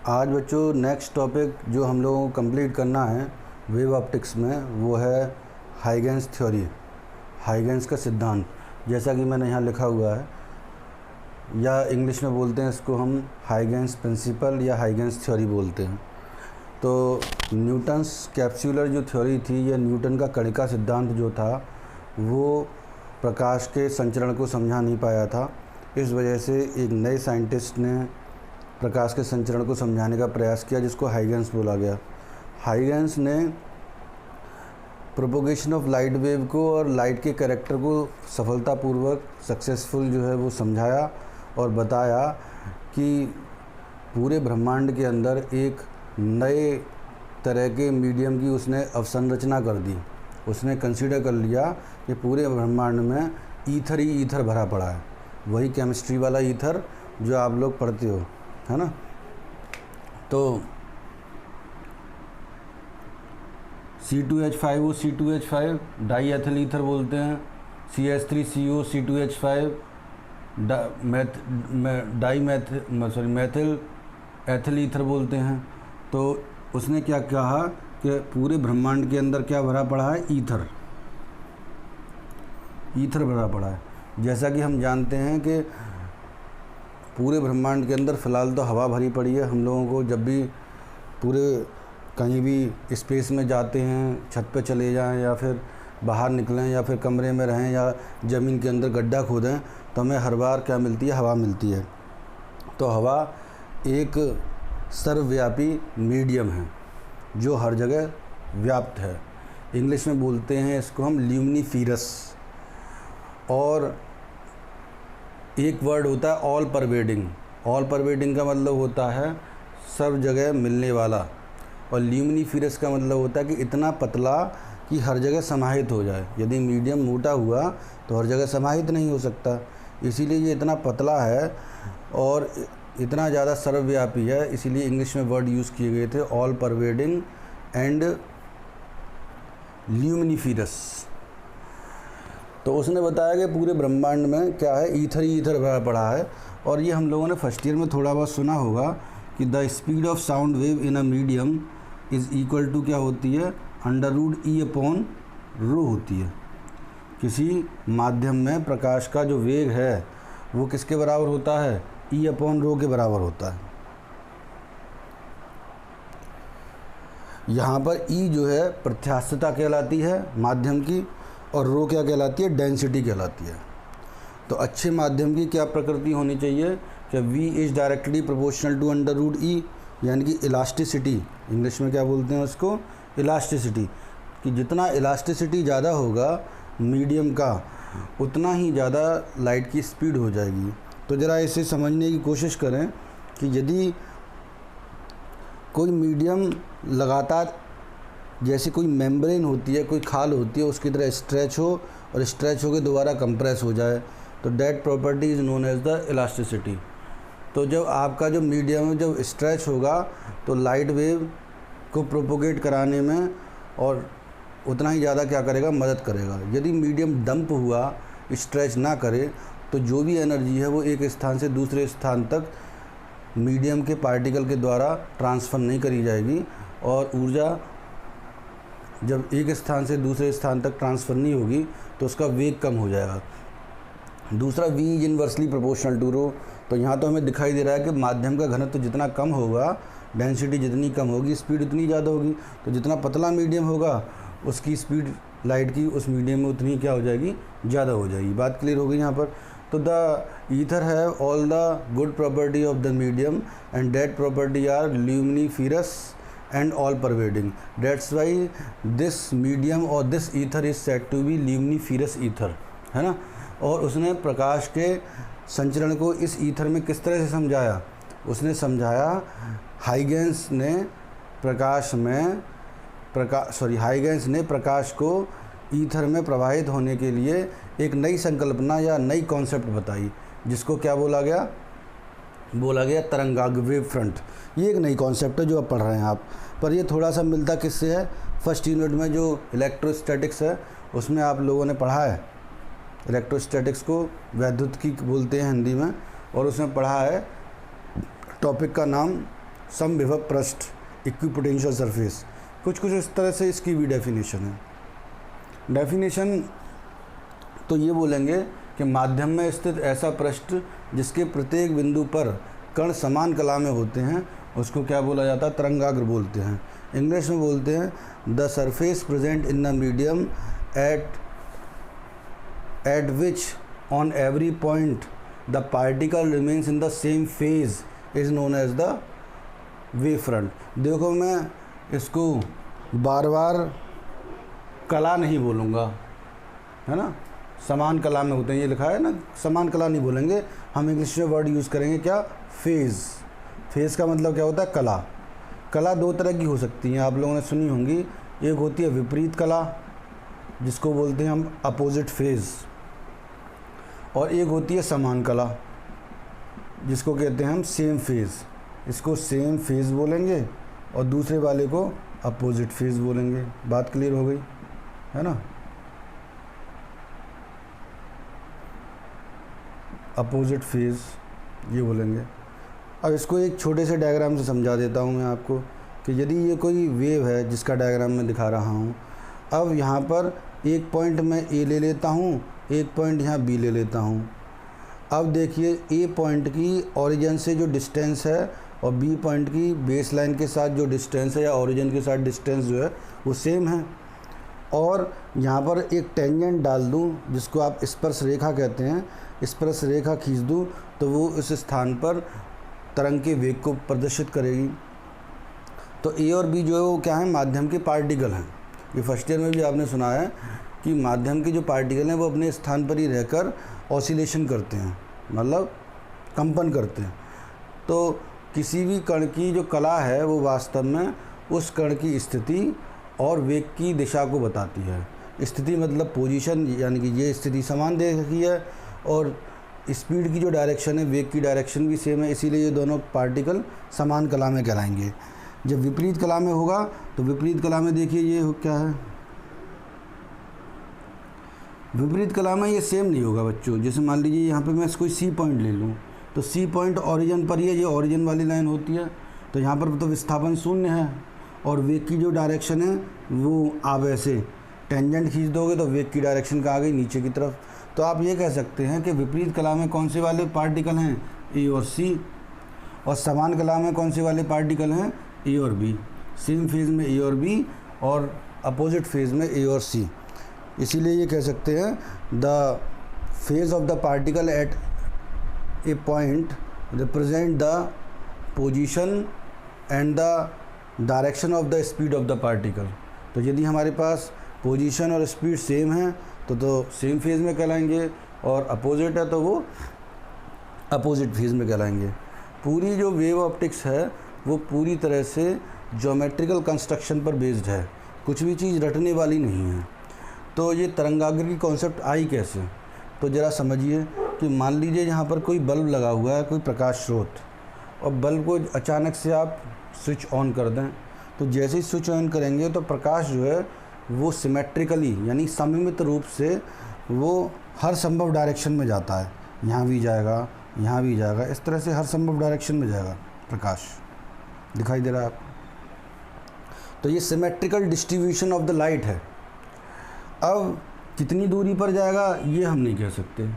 आज बच्चों next topic जो हम लोगों को कंप्लीट करना है वेव ऑप्टिक्स में वो है हाइगेंस थ्योरी, हाइगेंस का सिद्धांत। जैसा कि मैंने यहाँ लिखा हुआ है, या इंग्लिश में बोलते हैं इसको हम हाइगेंस प्रिंसिपल या हाइगेंस थ्योरी बोलते हैं। तो न्यूटन्स कैप्सूलर जो थ्योरी थी या न्यूटन का कणिका सिद्धांत जो था वो प्रकाश के संचरण को समझा नहीं पाया था। इस वजह से एक नए साइंटिस्ट ने प्रकाश के संचरण को समझाने का प्रयास किया जिसको हाइगेंस बोला गया। हाइगेंस ने प्रोपोगेशन ऑफ लाइट वेव को और लाइट के कैरेक्टर को सफलतापूर्वक सक्सेसफुल जो है वो समझाया और बताया कि पूरे ब्रह्मांड के अंदर एक नए तरह के मीडियम की उसने अवसंरचना कर दी। उसने कंसीडर कर लिया कि पूरे ब्रह्मांड में ईथर ही ईथर भरा पड़ा है, वही केमिस्ट्री वाला ईथर जो आप लोग पढ़ते हो, है ना। तो C2H5O C2H5 die ethyl ether बोलते हैं, CH3CO C2H5 Maithil ethyl ether बोलते हैं। तो उसने क्या कहा कि पूरे ब्रह्मांड के अंदर क्या भरा पड़ा है, ईथर भरा पड़ा है। जैसा कि हम जानते हैं कि पूरे ब्रह्मांड के अंदर फ़िलहाल तो हवा भरी पड़ी है। हम लोगों को जब भी पूरे कहीं भी स्पेस में जाते हैं, छत पे चले जाएं या फिर बाहर निकलें या फिर कमरे में रहें या ज़मीन के अंदर गड्ढा खोदें, तो हमें हर बार क्या मिलती है, हवा मिलती है। तो हवा एक सर्वव्यापी मीडियम है जो हर जगह व्याप्त है। इंग्लिश में बोलते हैं इसको हम ल्यूमिनिफिरस। और एक वर्ड होता है ऑल परवेडिंग। ऑल परवेडिंग का मतलब होता है सब जगह मिलने वाला, और ल्यूमिनिफिरस का मतलब होता है कि इतना पतला कि हर जगह समाहित हो जाए। यदि मीडियम मोटा हुआ तो हर जगह समाहित नहीं हो सकता, इसीलिए ये इतना पतला है और इतना ज़्यादा सर्वव्यापी है। इसीलिए इंग्लिश में वर्ड यूज़ किए गए थे ऑल परवेडिंग एंड ल्यूमिनिफिरस। तो उसने बताया कि पूरे ब्रह्मांड में क्या है, ईथर ही ईथर भरा पड़ा है। और ये हम लोगों ने फर्स्ट ईयर में थोड़ा बहुत सुना होगा कि the speed of sound wave in a medium is equal to क्या होती है, √E/ρ होती है। किसी माध्यम में प्रकाश का जो वेग है वो किसके बराबर होता है, E/ρ के बराबर होता है। यहाँ पर E जो है प्रत्यास्थता कहलाती है माध्यम की, और ρ क्या कहलाती है, डेंसिटी कहलाती है। तो अच्छे माध्यम की क्या प्रकृति होनी चाहिए कि V is directly proportional to √E, यानी कि इलास्टिसिटी। इंग्लिश में क्या बोलते हैं उसको, इलास्टिसिटी। कि जितना इलास्टिसिटी ज़्यादा होगा मीडियम का, उतना ही ज़्यादा लाइट की स्पीड हो जाएगी। तो ज़रा इसे समझने की कोशिश करें कि यदि कोई मीडियम लगातार, जैसे कोई मेम्ब्रेन होती है, कोई खाल होती है, उसकी तरह स्ट्रेच हो और स्ट्रेच होकर दोबारा कंप्रेस हो जाए, तो that property is known as the elasticity. तो जब आपका जो मीडियम जब स्ट्रेच होगा तो लाइट वेव को प्रोपोगेट कराने में और उतना ही ज़्यादा क्या करेगा, मदद करेगा। यदि मीडियम डंप हुआ, स्ट्रेच ना करे, तो जो भी एनर्जी है वो एक स्थान से दूसरे स्थान तक मीडियम के पार्टिकल के द्वारा ट्रांसफ़र नहीं करी जाएगी, और ऊर्जा जब एक स्थान से दूसरे स्थान तक ट्रांसफ़र नहीं होगी तो उसका वेग कम हो जाएगा। दूसरा V is inversely proportional to ρ। तो यहाँ तो हमें दिखाई दे रहा है कि माध्यम का घनत्व जितना कम होगा, डेंसिटी जितनी कम होगी, स्पीड उतनी ज़्यादा होगी। तो जितना पतला मीडियम होगा उसकी स्पीड लाइट की उस मीडियम में उतनी क्या हो जाएगी, ज़्यादा हो जाएगी। बात क्लियर हो गई यहाँ पर। तो the ether have all the good property of the medium and that property are luminiferous and all pervading. That's why this medium or this ether is said to be luminiferous ether, है ना। और उसने प्रकाश के संचरण को इस ether में किस तरह से समझाया, उसने समझाया हाइगेंस ने प्रकाश को ईथर में प्रवाहित होने के लिए एक नई संकल्पना या नई कॉन्सेप्ट बताई, जिसको क्या बोला गया तरंगाग्र, वेव फ्रंट। ये एक नई कॉन्सेप्ट है जो अब पढ़ रहे हैं आप, पर ये थोड़ा सा मिलता किससे है, फर्स्ट यूनिट में जो इलेक्ट्रोस्टैटिक्स है उसमें आप लोगों ने पढ़ा है। इलेक्ट्रोस्टैटिक्स को वैद्युतिकी बोलते हैं हिंदी में, और उसमें पढ़ा है टॉपिक का नाम समविभव पृष्ठ, इक्विपोटेंशियल सरफेस, कुछ इस तरह से इसकी भी डेफिनेशन है। डेफिनेशन तो ये बोलेंगे कि माध्यम में स्थित ऐसा पृष्ठ जिसके प्रत्येक बिंदु पर कण समान कला में होते हैं उसको क्या बोला जाता है, तरंगाग्र बोलते हैं। इंग्लिश में बोलते हैं the surface present in the medium at which on every point the particle remains in the same phase is known as the wave front. देखो मैं इसको बार बार कला नहीं बोलूँगा, है ना, समान कला में होते हैं, ये लिखा है ना, समान कला नहीं बोलेंगे हम, इंग्लिश में वर्ड यूज़ करेंगे क्या, फेज़। फेज़ का मतलब क्या होता है, कला। कला दो तरह की हो सकती हैं, आप लोगों ने सुनी होंगी। एक होती है विपरीत कला जिसको बोलते हैं हम अपोजिट फेज़, और एक होती है समान कला जिसको कहते हैं हम सेम फेज़। इसको सेम फेज़ बोलेंगे और दूसरे वाले को अपोजिट फेज़ बोलेंगे। बात क्लियर हो गई, है ना। अपोजिट फेज़ ये बोलेंगे। अब इसको एक छोटे से डायग्राम से समझा देता हूँ मैं आपको कि यदि ये कोई वेव है जिसका डायग्राम मैं दिखा रहा हूँ, अब यहाँ पर एक पॉइंट मैं ए ले लेता हूँ, एक पॉइंट यहाँ बी ले लेता हूँ। अब देखिए ए पॉइंट की ओरिजिन से जो डिस्टेंस है और बी पॉइंट की बेस लाइन के साथ जो डिस्टेंस है या ओरिजिन के साथ डिस्टेंस जो है वो सेम है। और यहाँ पर एक टेंजेंट डाल दूँ जिसको आप स्पर्श रेखा कहते हैं, स्पर्श रेखा खींच दूँ तो वो इस स्थान पर तरंग के वेग को प्रदर्शित करेगी। तो ए और बी जो है वो क्या है, माध्यम के पार्टिकल हैं। ये फर्स्ट ईयर में भी आपने सुना है कि माध्यम के जो पार्टिकल हैं वो अपने स्थान पर ही रहकर ऑसिलेशन करते हैं, मतलब कंपन करते हैं। तो किसी भी कण की जो कला है वो वास्तव में उस कण की स्थिति और वेग की दिशा को बताती है। स्थिति मतलब पोजीशन, यानी कि ये स्थिति समान दे रखी है और स्पीड की जो डायरेक्शन है, वेग की डायरेक्शन भी सेम है, इसीलिए ये दोनों पार्टिकल समान कला में कहलाएंगे। जब विपरीत कला में होगा तो विपरीत कला में देखिए ये क्या है, विपरीत कला में ये सेम नहीं होगा बच्चों। जैसे मान लीजिए यहाँ पे मैं कोई सी पॉइंट ले लूँ तो सी पॉइंट ओरिजिन पर ही है, ये ओरिजिन वाली लाइन होती है, तो यहाँ पर तो विस्थापन शून्य है और वेग की जो डायरेक्शन है वो आप ऐसे टेंजेंट खींच दोगे तो वेग की डायरेक्शन कहाँ गई, नीचे की तरफ। तो आप ये कह सकते हैं कि विपरीत कला में कौन से वाले पार्टिकल हैं, ए और सी, और समान कला में कौन से वाले पार्टिकल हैं, ए और बी। सेम फेज़ में ए और बी और अपोजिट फेज़ में ए और सी। इसीलिए ये कह सकते हैं the phase of the particle at A point represent the position and the direction of the speed of the particle. तो यदि हमारे पास पोजीशन और स्पीड सेम है तो सेम फेज़ में कहलाएंगे, और अपोजिट है तो वो अपोजिट फेज़ में कहलाएंगे। पूरी जो वेव ऑप्टिक्स है वो पूरी तरह से ज्योमेट्रिकल कंस्ट्रक्शन पर बेस्ड है, कुछ भी चीज़ रटने वाली नहीं है। तो ये तरंगाग्र की कॉन्सेप्ट आई कैसे, तो ज़रा समझिए कि मान लीजिए यहाँ पर कोई बल्ब लगा हुआ है, कोई प्रकाश स्रोत, और बल्ब को अचानक से आप स्विच ऑन कर दें, तो जैसे ही स्विच ऑन करेंगे तो प्रकाश जो है वो सिमेट्रिकली यानी सममित रूप से वो हर संभव डायरेक्शन में जाता है। यहाँ भी जाएगा, यहाँ भी जाएगा, इस तरह से हर संभव डायरेक्शन में जाएगा प्रकाश। दिखाई दे रहा है आपको। तो ये symmetrical distribution of the light है। अब कितनी दूरी पर जाएगा ये हम नहीं कह सकते,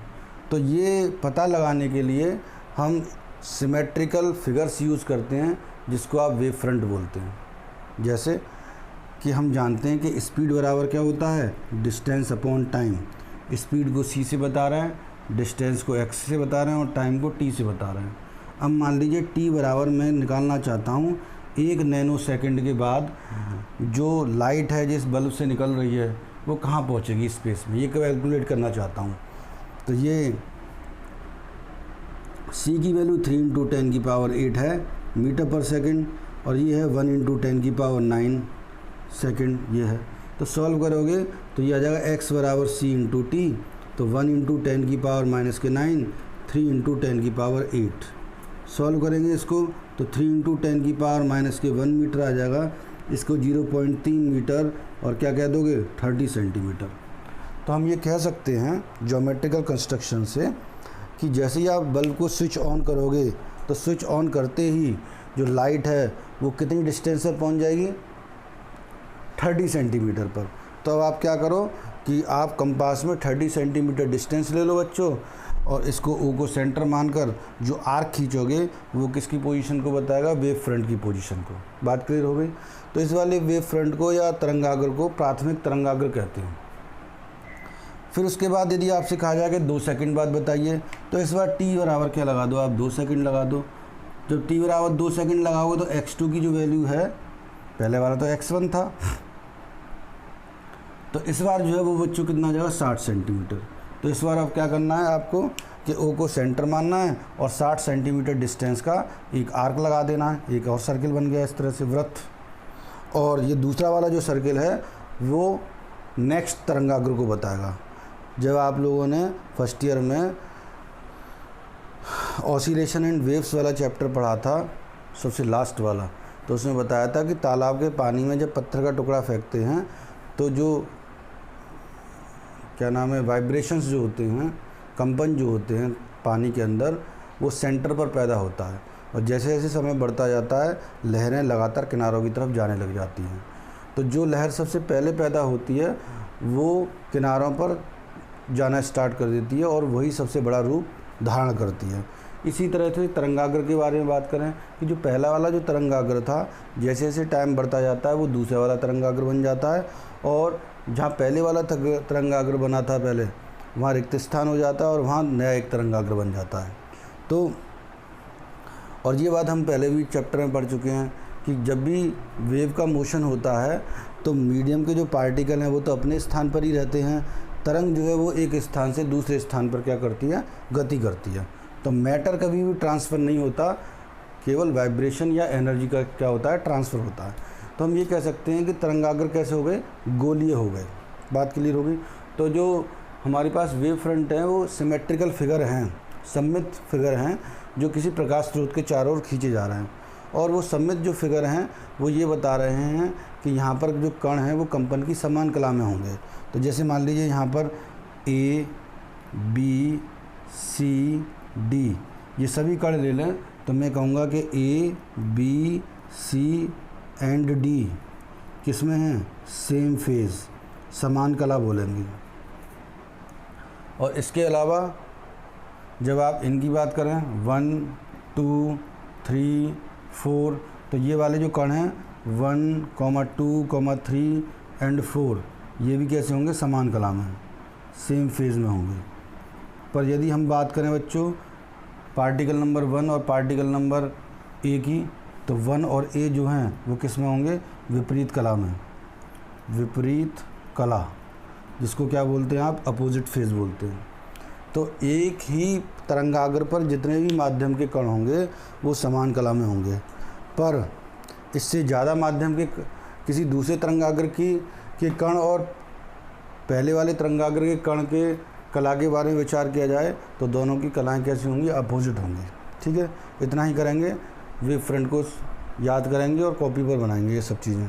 तो ये पता लगाने के लिए हम सिमेट्रिकल फिगर्स यूज़ करते हैं जिसको आप वेव फ्रंट बोलते हैं। जैसे कि हम जानते हैं कि स्पीड बराबर क्या होता है, डिस्टेंस अपॉन टाइम। स्पीड को c से बता रहे हैं, डिस्टेंस को x से बता रहे हैं और टाइम को t से बता रहे हैं। अब मान लीजिए t बराबर मैं निकालना चाहता हूँ 1 नैनो सेकंड के बाद जो लाइट है जिस बल्ब से निकल रही है वो कहाँ पहुँचेगी स्पेस में, ये कैलकुलेट करना चाहता हूँ। तो ये c की वैल्यू 3 × 10⁸ है मीटर पर सेकंड, और ये है 1 × 10⁹ सेकंड ये है। तो सॉल्व करोगे तो ये आ जाएगा x बराबर c × t, तो 1 × 10⁻⁹ 3 × 10⁸ सॉल्व करेंगे इसको तो 3 × 10⁻⁻1 मीटर आ जाएगा। इसको 0.3 मीटर और क्या कह दोगे 30 सेंटीमीटर। तो हम ये कह सकते हैं ज्योमेट्रिकल कंस्ट्रक्शन से कि जैसे ही आप बल्ब को स्विच ऑन करोगे तो स्विच ऑन करते ही जो लाइट है वो कितनी डिस्टेंस पर पहुंच जाएगी, 30 सेंटीमीटर पर। तो अब आप क्या करो कि आप कंपास में 30 सेंटीमीटर डिस्टेंस ले लो बच्चों, और इसको ओ को सेंटर मानकर जो आर्क खींचोगे वो किसकी पोजीशन को बताएगा, वेव फ्रंट की पोजीशन को। बात क्लियर हो गई। तो इस वाले वेव फ्रंट को या तरंगाग्र को प्राथमिक तरंगाग्र कहते हैं। फिर उसके बाद यदि आपसे कहा जाए कि 2 सेकंड बाद बताइए, तो इस बार t बराबर क्या लगा दो आप, 2 सेकंड लगा दो। जब t बराबर 2 सेकंड लगाओगे तो x2 की जो वैल्यू है, पहले वाला तो x1 था, तो इस बार जो है वो बच्चों कितना आ जाएगा, 60 सेंटीमीटर। तो इस बार अब क्या करना है आपको कि ओ को सेंटर मानना है और 60 सेंटीमीटर डिस्टेंस का एक आर्क लगा देना है। एक और सर्किल बन गया इस तरह से, वृत्त। और ये दूसरा वाला जो सर्किल है वो नेक्स्ट तरंगाग्र को बताएगा। जब आप लोगों ने फर्स्ट ईयर में ऑसिलेशन एंड वेव्स वाला चैप्टर पढ़ा था, सबसे लास्ट वाला, तो उसमें बताया था कि तालाब के पानी में जब पत्थर का टुकड़ा फेंकते हैं तो जो क्या नाम है, वाइब्रेशंस जो होते हैं, कंपन जो होते हैं पानी के अंदर, वो सेंटर पर पैदा होता है। और जैसे जैसे समय बढ़ता जाता है लहरें लगातार किनारों की तरफ जाने लग जाती हैं। तो जो लहर सबसे पहले पैदा होती है वो किनारों पर जाना स्टार्ट कर देती है और वही सबसे बड़ा रूप धारण करती है। इसी तरह से तरंगाग्र के बारे में बात करें कि जो पहला वाला जो तरंगाग्र था, जैसे जैसे टाइम बढ़ता जाता है वो दूसरा वाला तरंगाग्र बन जाता है, और जहाँ पहले वाला तरंगाग्र बना था पहले, वहाँ रिक्त स्थान हो जाता है और वहाँ नया एक तरंगाग्र बन जाता है। तो और ये बात हम पहले भी चैप्टर में पढ़ चुके हैं कि जब भी वेव का मोशन होता है तो मीडियम के जो पार्टिकल हैं वो तो अपने स्थान पर ही रहते हैं, तरंग जो है वो एक स्थान से दूसरे स्थान पर क्या करती है, गति करती है। तो मैटर कभी भी ट्रांसफ़र नहीं होता, केवल वाइब्रेशन या एनर्जी का क्या होता है, ट्रांसफ़र होता है। तो हम ये कह सकते हैं कि तरंगाग्र कैसे हो गए, गोलीय हो गए। बात क्लियर हो गई। तो जो हमारे पास वेव फ्रंट हैं वो सिमेट्रिकल फिगर हैं, सममित फिगर हैं, जो किसी प्रकाश स्रोत के चारों ओर खींचे जा रहे हैं। और वो सममित जो फिगर हैं वो ये बता रहे हैं कि यहाँ पर जो कण हैं वो कंपन की समान कला में होंगे। तो जैसे मान लीजिए यहाँ पर A, B, C, D ये सभी कण ले लें, तो मैं कहूँगा कि A, B, C and D किस में हैं, सेम फेज, समान कला बोलेंगे। और इसके अलावा जब आप इनकी बात करें 1, 2, 3, 4, तो ये वाले जो कण हैं 1, 2, 3 एंड 4 ये भी कैसे होंगे, समान कला में, सेम फेज में होंगे। पर यदि हम बात करें बच्चों पार्टिकल नंबर 1 और पार्टिकल नंबर A की, तो 1 और A जो हैं वो किस में होंगे, विपरीत कला में, विपरीत कला, जिसको क्या बोलते हैं आप, अपोजिट फेज बोलते हैं। तो एक ही तरंगाग्र पर जितने भी माध्यम के कण होंगे वो समान कला में होंगे। पर इससे ज़्यादा माध्यम के किसी दूसरे तरंगाग्र के कण और पहले वाले तरंगाग्र के कण के कला के बारे में विचार किया जाए तो दोनों की कलाएं कैसी होंगी, अपोजिट होंगी। ठीक है, इतना ही करेंगे, वेव फ्रंट को याद करेंगे और कॉपी पर बनाएंगे ये सब चीज़ें।